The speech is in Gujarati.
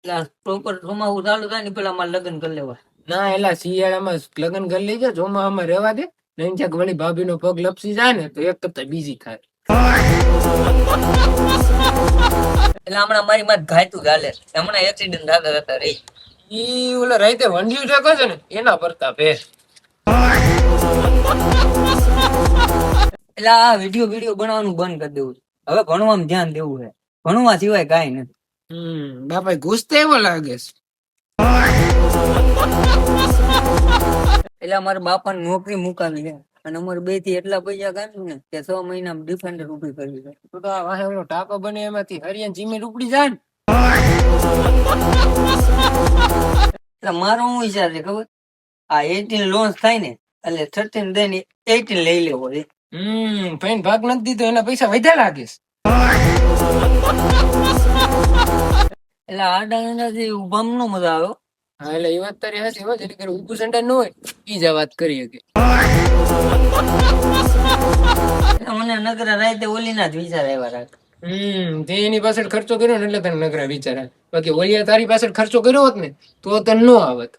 પ્રોપર ચોમાસું ચાલુ થાય ને પેલા મારે લગ્ન કરી લેવા. ના એલા શિયાળામાં લગ્ન કરી લેજે, ચોમાસામાં રહેવા દે. નહીં ક્યાંક વળી ભાભી નો પગ લપસી જાય ને તો એક કરતા બીજી થાય. એટલે હમણાં મારી માં ઘાયતું ચાલે, હમણાં એક્સિડન્ટ થતા હતા રે. ઈ ઓલા રાતે વંડ્યું ઠેકો છે ને એના પ્રતાપ હે. એટલે આ વિડીયો બનાવવાનું બંધ કરી દેવું, હવે ભણવામાં ધ્યાન દેવું છે, ભણવા સિવાય કાંઈ નથી. બાપા ઘૂસ તો એવો લાગે છે. એટલે અમારા બાપાને નોકરી મુકાવી છે અને અમારે 2 થી એટલા પૈસા કાઢ્યું ને કે 6 મહિના ડિફેન્ડર ઉભી કરવી છે. તો આ વાહે ઓલો ટાંકો બને એમાંથી હરિયાણ જીમીન ઉપડી જાય ને. એટલે મારો શું વિચાર છે ખબર, આ 18 લોન્ચ થાય ને એટલે 13 દઈને 18 લઈ લેવો છે. ફાઈન ભાગ નથી દીધો એના પૈસા વધ્યા લાગે છે. એટલે આ ડાયનાથી ઉભામ નો મજા આવ્યો. હા એટલે એ વાત તારી હશે, જેથી કરી ઉભું સેન્ટર ન હોય ઈ જ આ વાત કરી શકે. મને નગરા રાતે ઓલીના જ વિચાર આવ્યા રાખ. તે એની પાછળ ખર્ચો કર્યો ને એટલે તને નગરા વિચાર આવે. બાકી ઓલિયા તારી પાછળ ખર્ચો કર્યો હોત ને તો તને ન આવત.